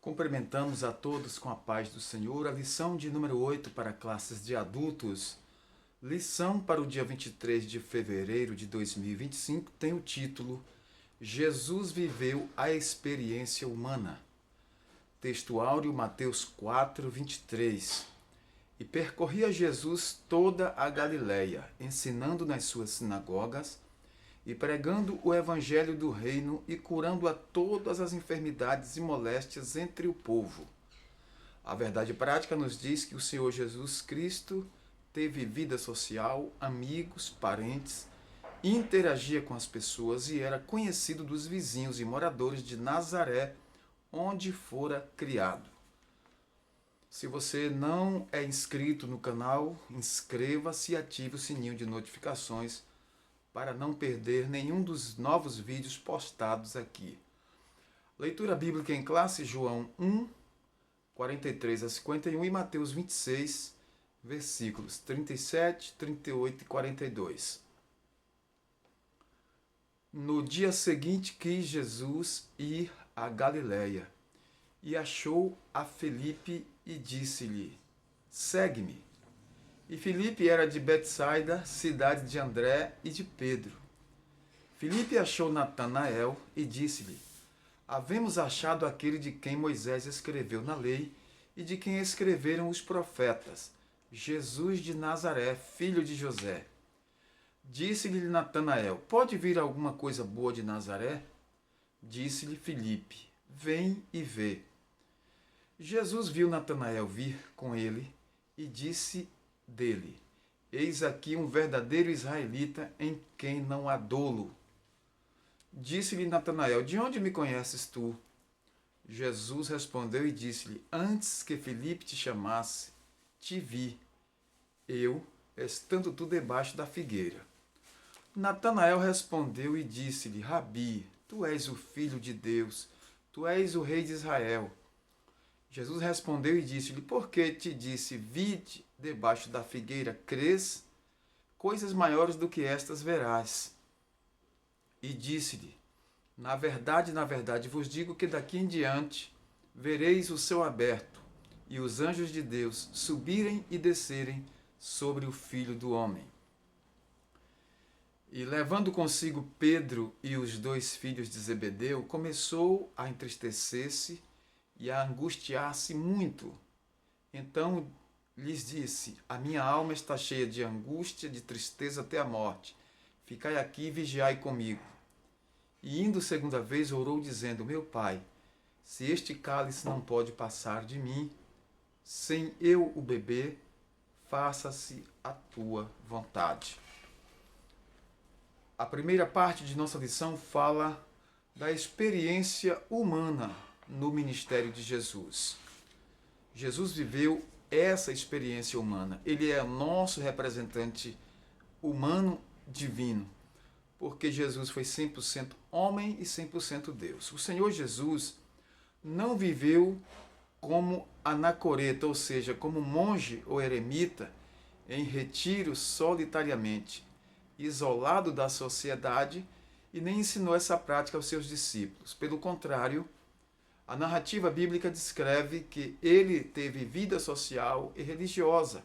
Cumprimentamos a todos com a paz do Senhor. A lição de número 8 para classes de adultos. Lição para o dia 23 de fevereiro de 2025 tem o título Jesus viveu a experiência humana. Texto áureo Mateus 4, 23. E percorria Jesus toda a Galileia, ensinando nas suas sinagogas e pregando o evangelho do reino e curando a todas as enfermidades e moléstias entre o povo. A verdade prática nos diz que o Senhor Jesus Cristo teve vida social, amigos, parentes, interagia com as pessoas e era conhecido dos vizinhos e moradores de Nazaré, onde fora criado. Se você não é inscrito no canal, inscreva-se e ative o sininho de notificações para não perder nenhum dos novos vídeos postados aqui. Leitura bíblica em classe, João 1, 43 a 51 e Mateus 26, versículos 37, 38 e 42. No dia seguinte quis Jesus ir a Galiléia e achou a Filipe e disse-lhe: segue-me. E Filipe era de Betsaida, cidade de André e de Pedro. Filipe achou Natanael e disse-lhe: havemos achado aquele de quem Moisés escreveu na lei e de quem escreveram os profetas, Jesus de Nazaré, filho de José. Disse-lhe Natanael: pode vir alguma coisa boa de Nazaré? Disse-lhe Filipe: vem e vê. Jesus viu Natanael vir com ele e disse dele: eis aqui um verdadeiro israelita em quem não há dolo. Disse-lhe Natanael: de onde me conheces tu? Jesus respondeu e disse-lhe: antes que Filipe te chamasse, te vi, eu, estando tu debaixo da figueira. Natanael respondeu e disse-lhe: Rabi, tu és o Filho de Deus, tu és o Rei de Israel. Jesus respondeu e disse-lhe: por que te disse, vide debaixo da figueira, crês? Coisas maiores do que estas verás. E disse-lhe: na verdade vos digo que daqui em diante vereis o céu aberto e os anjos de Deus subirem e descerem sobre o Filho do Homem. E levando consigo Pedro e os dois filhos de Zebedeu, começou a entristecer-se e a angustiar-se muito. Então lhes disse: a minha alma está cheia de angústia, de tristeza até a morte. Ficai aqui e vigiai comigo. E indo segunda vez, orou dizendo: meu Pai, se este cálice não pode passar de mim, sem eu o beber, faça-se a tua vontade. A primeira parte de nossa lição fala da experiência humana no ministério de Jesus. Jesus viveu essa experiência humana. Ele é o nosso representante humano divino, porque Jesus foi 100% homem e 100% Deus. O Senhor Jesus não viveu como anacoreta, ou seja, como monge ou eremita, em retiro solitariamente, isolado da sociedade, e nem ensinou essa prática aos seus discípulos. Pelo contrário, a narrativa bíblica descreve que ele teve vida social e religiosa.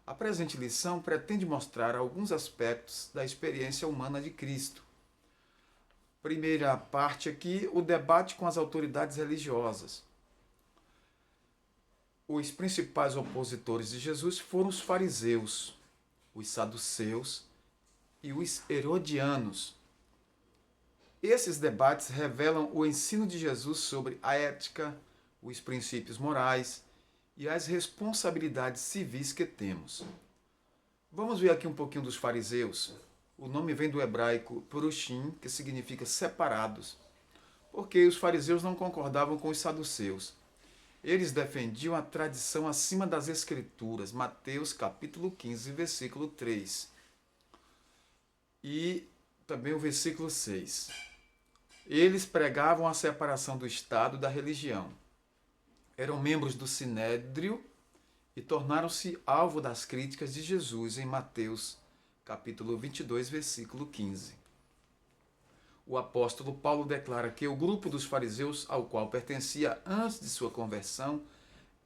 A presente lição pretende mostrar alguns aspectos da experiência humana de Cristo. Primeira parte aqui, o debate com as autoridades religiosas. Os principais opositores de Jesus foram os fariseus, os saduceus e os herodianos. Esses debates revelam o ensino de Jesus sobre a ética, os princípios morais e as responsabilidades civis que temos. Vamos ver aqui um pouquinho dos fariseus. O nome vem do hebraico purushim, que significa separados, porque os fariseus não concordavam com os saduceus. Eles defendiam a tradição acima das escrituras, Mateus capítulo 15, versículo 3. E também o versículo 6. Eles pregavam a separação do Estado da religião. Eram membros do Sinédrio e tornaram-se alvo das críticas de Jesus em Mateus, capítulo 22, versículo 15. o apóstolo Paulo declara que o grupo dos fariseus ao qual pertencia antes de sua conversão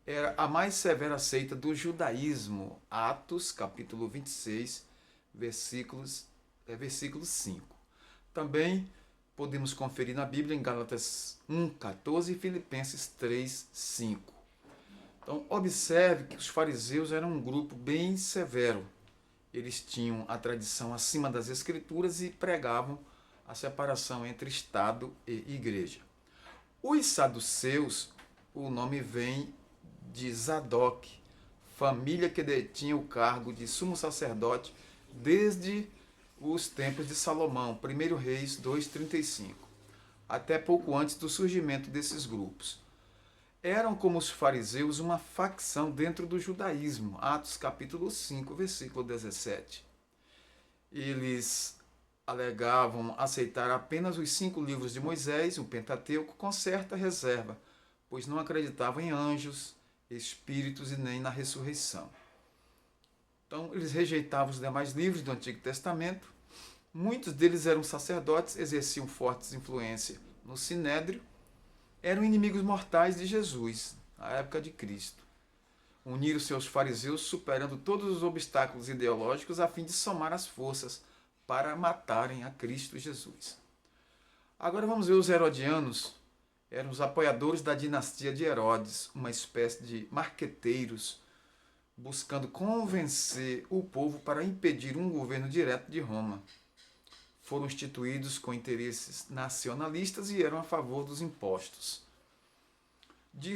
era a mais severa seita do judaísmo. Atos, capítulo 26, versículo 5. Também podemos conferir na Bíblia em Gálatas 1:14 e Filipenses 3:5. Então, observe que os fariseus eram um grupo bem severo. Eles tinham a tradição acima das Escrituras e pregavam a separação entre Estado e Igreja. Os saduceus, o nome vem de Zadok, família que detinha o cargo de sumo sacerdote desde os tempos de Salomão, 1 Reis 2:35, até pouco antes do surgimento desses grupos. Eram como os fariseus uma facção dentro do judaísmo, Atos capítulo 5, versículo 17. Eles alegavam aceitar apenas os 5 livros de Moisés, o Pentateuco, com certa reserva, pois não acreditavam em anjos, espíritos e nem na ressurreição. Então, eles rejeitavam os demais livros do Antigo Testamento. Muitos deles eram sacerdotes, exerciam fortes influências no Sinédrio, eram inimigos mortais de Jesus, na época de Cristo. Uniram-se aos fariseus, superando todos os obstáculos ideológicos, a fim de somar as forças para matarem a Cristo Jesus. Agora vamos ver os herodianos. Eram os apoiadores da dinastia de Herodes, uma espécie de marqueteiros, buscando convencer o povo para impedir um governo direto de Roma. Foram instituídos com interesses nacionalistas e eram a favor dos impostos.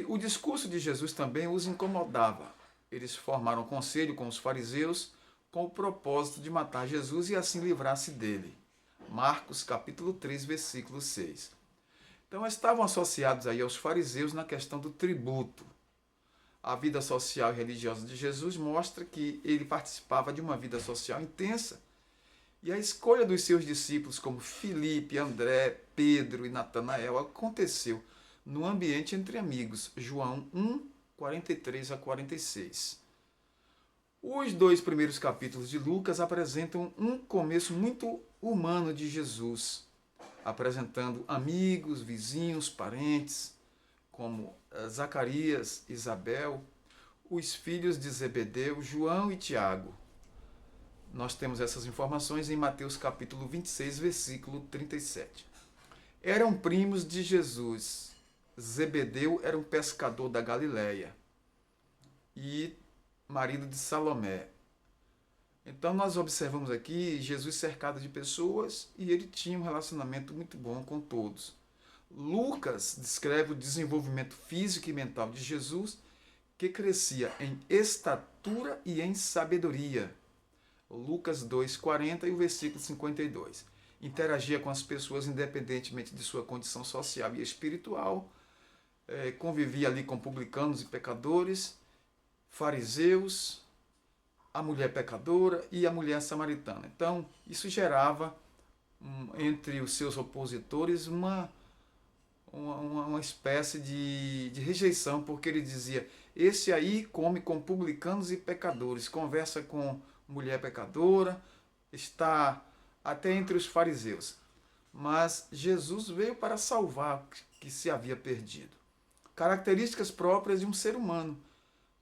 O discurso de Jesus também os incomodava. Eles formaram um conselho com os fariseus com o propósito de matar Jesus e assim livrar-se dele. Marcos capítulo 3, versículo 6. Então estavam associados aí aos fariseus na questão do tributo. A vida social e religiosa de Jesus mostra que ele participava de uma vida social intensa. E a escolha dos seus discípulos, como Filipe, André, Pedro e Natanael, aconteceu no ambiente entre amigos. João 1, 43 a 46. Os 2 primeiros capítulos de Lucas apresentam um começo muito humano de Jesus, apresentando amigos, vizinhos, parentes, como Zacarias, Isabel, os filhos de Zebedeu, João e Tiago. Nós temos essas informações em Mateus capítulo 26, versículo 37. Eram primos de Jesus. Zebedeu era um pescador da Galileia e marido de Salomé. Então nós observamos aqui Jesus cercado de pessoas e ele tinha um relacionamento muito bom com todos. Lucas descreve o desenvolvimento físico e mental de Jesus, que crescia em estatura e em sabedoria. Lucas 2:40 e o versículo 52. Interagia com as pessoas independentemente de sua condição social e espiritual, convivia ali com publicanos e pecadores, fariseus, a mulher pecadora e a mulher samaritana. Então, isso gerava entre os seus opositores uma espécie de rejeição, porque ele dizia: esse aí come com publicanos e pecadores, conversa com mulher pecadora, está até entre os fariseus. Mas Jesus veio para salvar o que se havia perdido. Características próprias de um ser humano,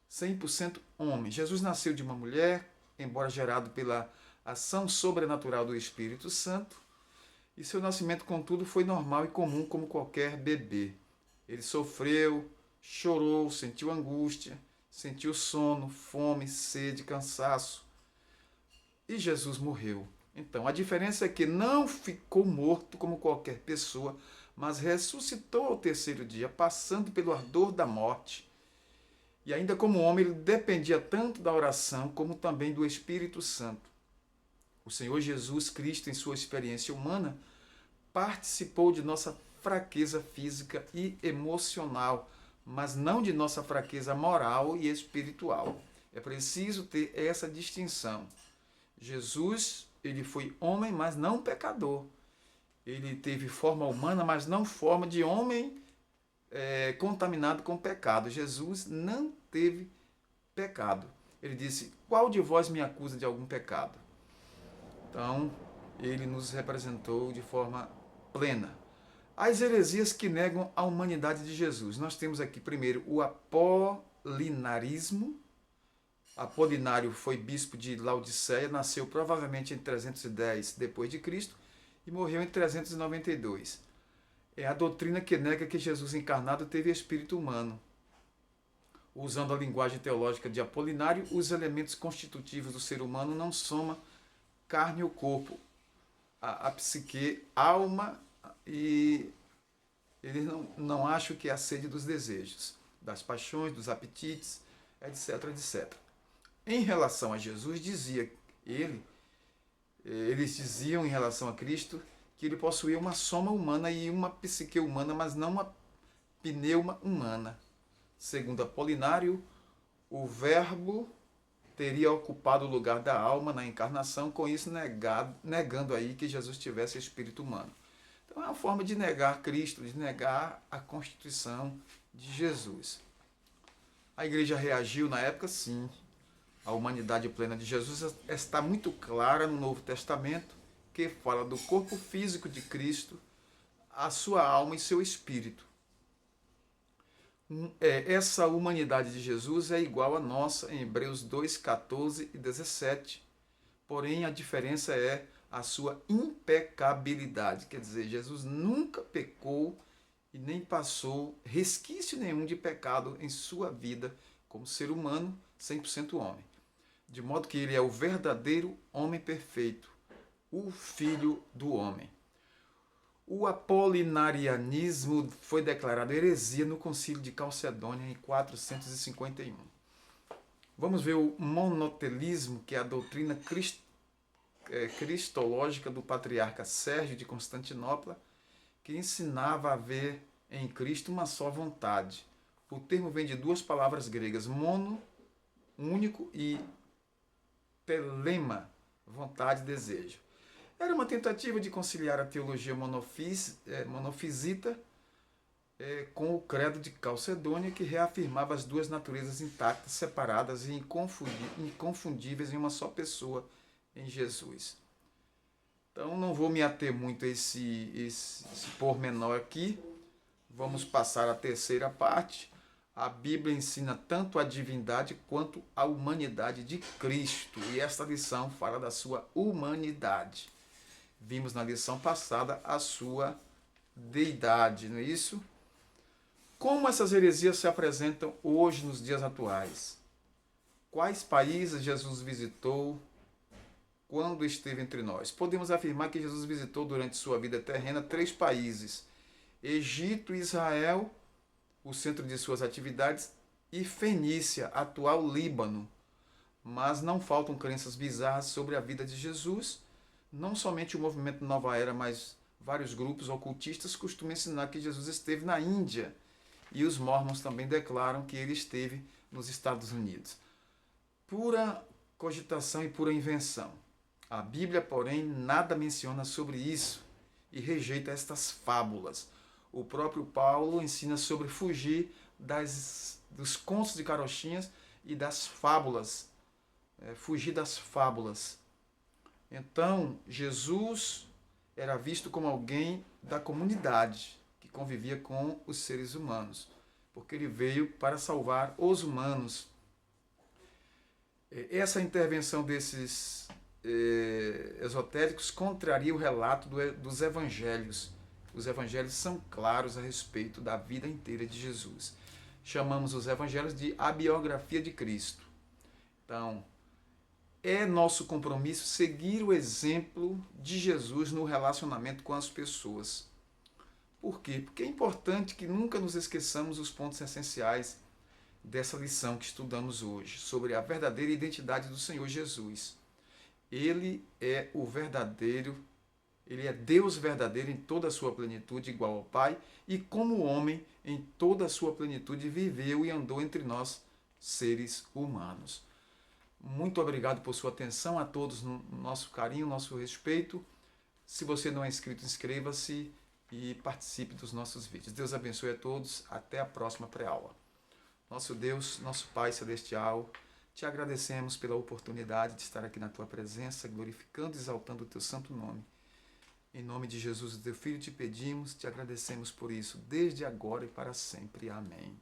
100% homem. Jesus nasceu de uma mulher, embora gerado pela ação sobrenatural do Espírito Santo, e seu nascimento, contudo, foi normal e comum como qualquer bebê. Ele sofreu, chorou, sentiu angústia, sentiu sono, fome, sede, cansaço. E Jesus morreu. Então, a diferença é que não ficou morto como qualquer pessoa, mas ressuscitou ao terceiro dia, passando pelo ardor da morte. E ainda como homem, ele dependia tanto da oração como também do Espírito Santo. O Senhor Jesus Cristo, em sua experiência humana, participou de nossa fraqueza física e emocional, mas não de nossa fraqueza moral e espiritual. É preciso ter essa distinção. Jesus, ele foi homem, mas não pecador. Ele teve forma humana, mas não forma de homem contaminado com pecado. Jesus não teve pecado. Ele disse: qual de vós me acusa de algum pecado? Então, ele nos representou de forma plena. As heresias que negam a humanidade de Jesus. Nós temos aqui primeiro o apolinarismo. Apolinário foi bispo de Laodiceia, nasceu provavelmente em 310 depois de Cristo e morreu em 392. É a doutrina que nega que Jesus encarnado teve espírito humano. Usando a linguagem teológica de Apolinário, os elementos constitutivos do ser humano não somam carne ou corpo, a psique, alma, e eles não acham que é a sede dos desejos, das paixões, dos apetites, etc, etc. Em relação a Jesus, eles diziam em relação a Cristo que ele possuía uma soma humana e uma psique humana, mas não uma pneuma humana. Segundo Apolinário, o verbo teria ocupado o lugar da alma na encarnação, com isso negando aí que Jesus tivesse espírito humano. Então é uma forma de negar Cristo, de negar a constituição de Jesus. A igreja reagiu na época, sim. A humanidade plena de Jesus está muito clara no Novo Testamento, que fala do corpo físico de Cristo, a sua alma e seu espírito. Essa humanidade de Jesus é igual à nossa em Hebreus 2, 14 e 17. Porém, a diferença é a sua impecabilidade. Quer dizer, Jesus nunca pecou e nem passou resquício nenhum de pecado em sua vida como ser humano, 100% homem. De modo que ele é o verdadeiro homem perfeito, o Filho do homem. O apolinarianismo foi declarado heresia no Concílio de Calcedônia em 451. Vamos ver o monotelismo, que é a doutrina cristológica do patriarca Sérgio de Constantinopla, que ensinava a haver em Cristo uma só vontade. O termo vem de duas palavras gregas, mono, único, e telema, vontade, desejo. Era uma tentativa de conciliar a teologia monofisita com o credo de Calcedônia, que reafirmava as duas naturezas intactas, separadas e inconfundíveis em uma só pessoa, em Jesus. Então não vou me ater muito a esse pormenor aqui. Vamos passar à terceira parte. A Bíblia ensina tanto a divindade quanto a humanidade de Cristo. E esta lição fala da sua humanidade. Vimos na lição passada a sua deidade, não é isso? Como essas heresias se apresentam hoje nos dias atuais? Quais países Jesus visitou quando esteve entre nós? Podemos afirmar que Jesus visitou durante sua vida terrena 3 países: Egito, Israel, o centro de suas atividades, e Fenícia, atual Líbano. Mas não faltam crenças bizarras sobre a vida de Jesus. Não somente o movimento Nova Era, mas vários grupos ocultistas costumam ensinar que Jesus esteve na Índia. E os mormons também declaram que ele esteve nos Estados Unidos. Pura cogitação e pura invenção. A Bíblia, porém, nada menciona sobre isso e rejeita estas fábulas. O próprio Paulo ensina sobre fugir dos contos de carochinhas e das fábulas. Fugir das fábulas. Então, Jesus era visto como alguém da comunidade, que convivia com os seres humanos, porque ele veio para salvar os humanos. Essa intervenção desses esotéricos contraria o relato dos evangelhos. Os evangelhos são claros a respeito da vida inteira de Jesus. Chamamos os evangelhos de a biografia de Cristo. Então, é nosso compromisso seguir o exemplo de Jesus no relacionamento com as pessoas. Por quê? Porque é importante que nunca nos esqueçamos os pontos essenciais dessa lição que estudamos hoje, sobre a verdadeira identidade do Senhor Jesus. Ele é o verdadeiro, ele é Deus verdadeiro em toda a sua plenitude, igual ao Pai, e como homem, em toda a sua plenitude, viveu e andou entre nós, seres humanos. Muito obrigado por sua atenção, a todos, nosso carinho, nosso respeito. Se você não é inscrito, inscreva-se e participe dos nossos vídeos. Deus abençoe a todos. Até a próxima pré-aula. Nosso Deus, nosso Pai Celestial, te agradecemos pela oportunidade de estar aqui na tua presença, glorificando e exaltando o teu santo nome. Em nome de Jesus, o teu Filho, te pedimos, te agradecemos por isso, desde agora e para sempre. Amém.